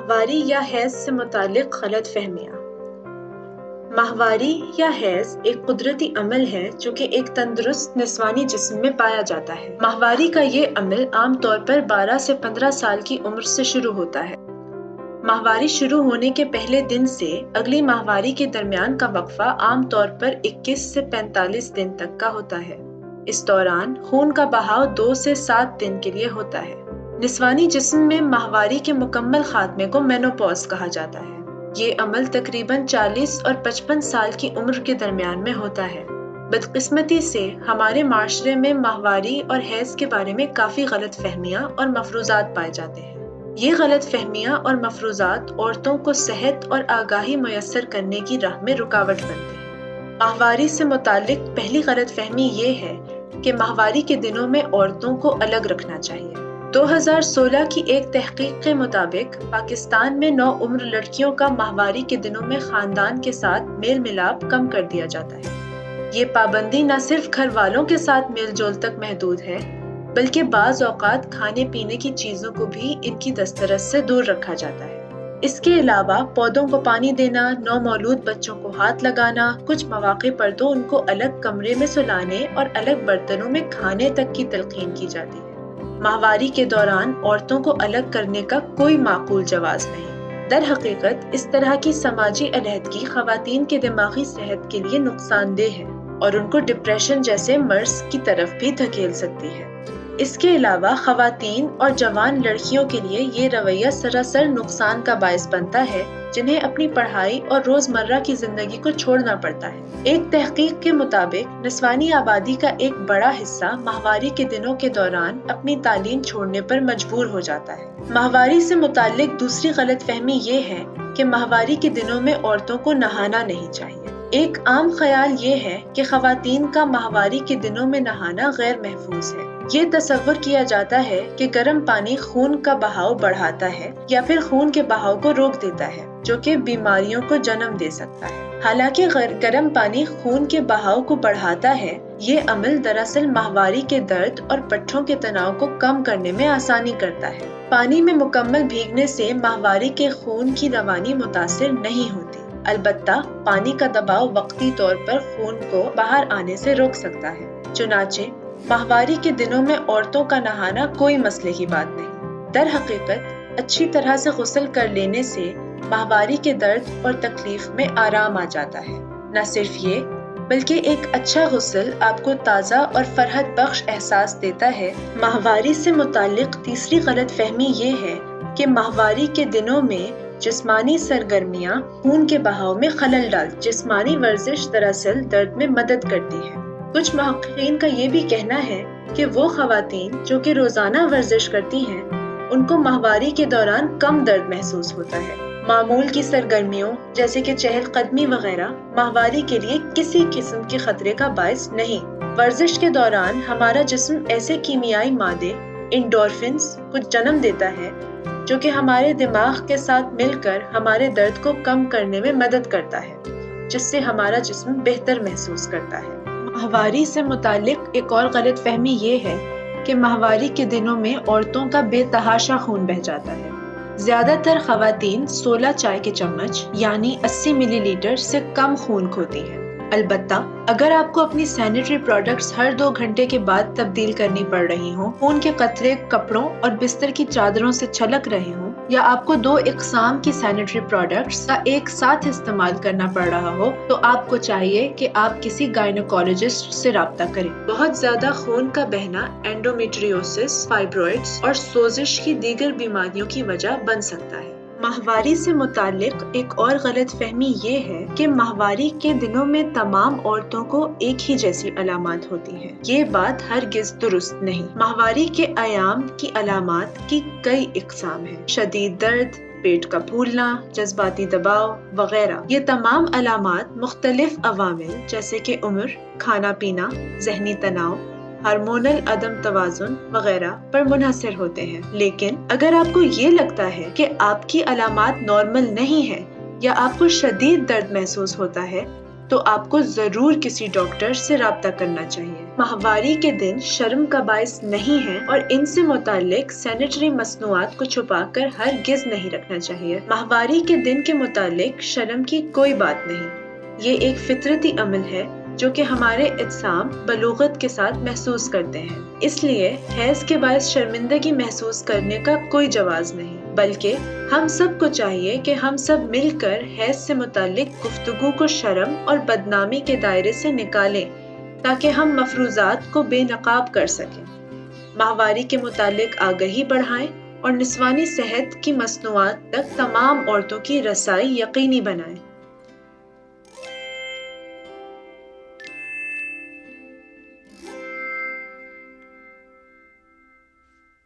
ماہواری یا حیض سے متعلق غلط فہمیاں۔ ماہواری یا حیض ایک قدرتی عمل ہے جو کہ ایک تندرست نسوانی جسم میں پایا جاتا ہے۔ ماہواری کا یہ عمل عام طور پر 12 سے 15 سال کی عمر سے شروع ہوتا ہے۔ ماہواری شروع ہونے کے پہلے دن سے اگلی ماہواری کے درمیان کا وقفہ عام طور پر 21 سے 45 دن تک کا ہوتا ہے۔ اس دوران خون کا بہاؤ 2 سے 7 دن کے لیے ہوتا ہے۔ نسوانی جسم میں ماہواری کے مکمل خاتمے کو مینوپاز کہا جاتا ہے۔ یہ عمل تقریباً 40 اور 55 سال کی عمر کے درمیان میں ہوتا ہے۔ بدقسمتی سے ہمارے معاشرے میں ماہواری اور حیض کے بارے میں کافی غلط فہمیاں اور مفروضات پائے جاتے ہیں۔ یہ غلط فہمیاں اور مفروضات عورتوں کو صحت اور آگاہی میسر کرنے کی راہ میں رکاوٹ بنتے ہیں۔ ماہواری سے متعلق پہلی غلط فہمی یہ ہے کہ ماہواری کے دنوں میں عورتوں کو الگ رکھنا چاہیے۔ 2016 کی ایک تحقیق کے مطابق پاکستان میں نوعمر لڑکیوں کا ماہواری کے دنوں میں خاندان کے ساتھ میل ملاپ کم کر دیا جاتا ہے۔ یہ پابندی نہ صرف گھر والوں کے ساتھ میل جول تک محدود ہے بلکہ بعض اوقات کھانے پینے کی چیزوں کو بھی ان کی دسترس سے دور رکھا جاتا ہے۔ اس کے علاوہ پودوں کو پانی دینا، نومولود بچوں کو ہاتھ لگانا، کچھ مواقع پر تو ان کو الگ کمرے میں سلانے اور الگ برتنوں میں کھانے تک کی تلقین کی جاتی ہے۔ ماہواری کے دوران عورتوں کو الگ کرنے کا کوئی معقول جواز نہیں۔ در حقیقت اس طرح کی سماجی علیحدگی خواتین کے دماغی صحت کے لیے نقصان دہ ہے اور ان کو ڈپریشن جیسے مرض کی طرف بھی دھکیل سکتی ہے۔ اس کے علاوہ خواتین اور جوان لڑکیوں کے لیے یہ رویہ سراسر نقصان کا باعث بنتا ہے جنہیں اپنی پڑھائی اور روزمرہ کی زندگی کو چھوڑنا پڑتا ہے۔ ایک تحقیق کے مطابق نسوانی آبادی کا ایک بڑا حصہ ماہواری کے دنوں کے دوران اپنی تعلیم چھوڑنے پر مجبور ہو جاتا ہے۔ ماہواری سے متعلق دوسری غلط فہمی یہ ہے کہ ماہواری کے دنوں میں عورتوں کو نہانا نہیں چاہیے۔ ایک عام خیال یہ ہے کہ خواتین کا ماہواری کے دنوں میں نہانا غیر محفوظ ہے۔ یہ تصور کیا جاتا ہے کہ گرم پانی خون کا بہاؤ بڑھاتا ہے یا پھر خون کے بہاؤ کو روک دیتا ہے جو کہ بیماریوں کو جنم دے سکتا ہے۔ حالانکہ گرم پانی خون کے بہاؤ کو بڑھاتا ہے، یہ عمل دراصل ماہواری کے درد اور پٹھوں کے تناؤ کو کم کرنے میں آسانی کرتا ہے۔ پانی میں مکمل بھیگنے سے ماہواری کے خون کی روانی متاثر نہیں ہوتی، البتہ پانی کا دباؤ وقتی طور پر خون کو باہر آنے سے روک سکتا ہے۔ چنانچہ ماہواری کے دنوں میں عورتوں کا نہانا کوئی مسئلے کی بات نہیں۔ در حقیقت اچھی طرح سے غسل کر لینے سے ماہواری کے درد اور تکلیف میں آرام آ جاتا ہے۔ نہ صرف یہ بلکہ ایک اچھا غسل آپ کو تازہ اور فرحت بخش احساس دیتا ہے۔ ماہواری سے متعلق تیسری غلط فہمی یہ ہے کہ ماہواری کے دنوں میں جسمانی سرگرمیاں خون کے بہاؤ میں خلل ڈالتی۔ جسمانی ورزش دراصل درد میں مدد کرتی ہے۔ کچھ محققین کا یہ بھی کہنا ہے کہ وہ خواتین جو کہ روزانہ ورزش کرتی ہیں ان کو ماہواری کے دوران کم درد محسوس ہوتا ہے۔ معمول کی سرگرمیوں جیسے کہ چہل قدمی وغیرہ ماہواری کے لیے کسی قسم کے خطرے کا باعث نہیں۔ ورزش کے دوران ہمارا جسم ایسے کیمیائی مادے انڈورفنز کو جنم دیتا ہے جو کہ ہمارے دماغ کے ساتھ مل کر ہمارے درد کو کم کرنے میں مدد کرتا ہے، جس سے ہمارا جسم بہتر محسوس کرتا ہے۔ ماہواری سے متعلق ایک اور غلط فہمی یہ ہے کہ ماہواری کے دنوں میں عورتوں کا بے تحاشا خون بہہ جاتا ہے۔ زیادہ تر خواتین 16 چائے کے چمچ یعنی 80 ملی لیٹر سے کم خون کھوتی ہیں۔ البتہ اگر آپ کو اپنی سینیٹری پروڈکٹس ہر 2 گھنٹے کے بعد تبدیل کرنی پڑ رہی ہوں، خون کے قطرے کپڑوں اور بستر کی چادروں سے چھلک رہے ہوں، یا آپ کو 2 اقسام کی سینیٹری پروڈکٹس کا ایک ساتھ استعمال کرنا پڑ رہا ہو تو آپ کو چاہیے کہ آپ کسی گائنیکولوجسٹ سے رابطہ کریں۔ بہت زیادہ خون کا بہنا اینڈومیٹریوسس، فائبرائڈز اور سوزش کی دیگر بیماریوں کی وجہ بن سکتا ہے۔ ماہواری سے متعلق ایک اور غلط فہمی یہ ہے کہ ماہواری کے دنوں میں تمام عورتوں کو ایک ہی جیسی علامات ہوتی ہیں۔ یہ بات ہرگز درست نہیں۔ ماہواری کے ایام کی علامات کی کئی اقسام ہیں۔ شدید درد، پیٹ کا پھولنا، جذباتی دباؤ وغیرہ۔ یہ تمام علامات مختلف عوامل جیسے کہ عمر، کھانا پینا، ذہنی تناؤ، ہارمونل عدم توازن وغیرہ پر منحصر ہوتے ہیں۔ لیکن اگر آپ کو یہ لگتا ہے کہ آپ کی علامات نارمل نہیں ہے یا آپ کو شدید درد محسوس ہوتا ہے تو آپ کو ضرور کسی ڈاکٹر سے رابطہ کرنا چاہیے۔ ماہواری کے دن شرم کا باعث نہیں ہے اور ان سے متعلق سینیٹری مصنوعات کو چھپا کر ہرگز نہیں رکھنا چاہیے۔ ماہواری کے دن کے متعلق شرم کی کوئی بات نہیں، یہ ایک فطرتی عمل ہے جو کہ ہمارے اجسام بلوغت کے ساتھ محسوس کرتے ہیں۔ اس لیے حیض کے باعث شرمندگی محسوس کرنے کا کوئی جواز نہیں، بلکہ ہم سب کو چاہیے کہ ہم سب مل کر حیض سے متعلق گفتگو کو شرم اور بدنامی کے دائرے سے نکالیں تاکہ ہم مفروضات کو بے نقاب کر سکیں، ماہواری کے متعلق آگہی بڑھائیں اور نسوانی صحت کی مصنوعات تک تمام عورتوں کی رسائی یقینی بنائیں۔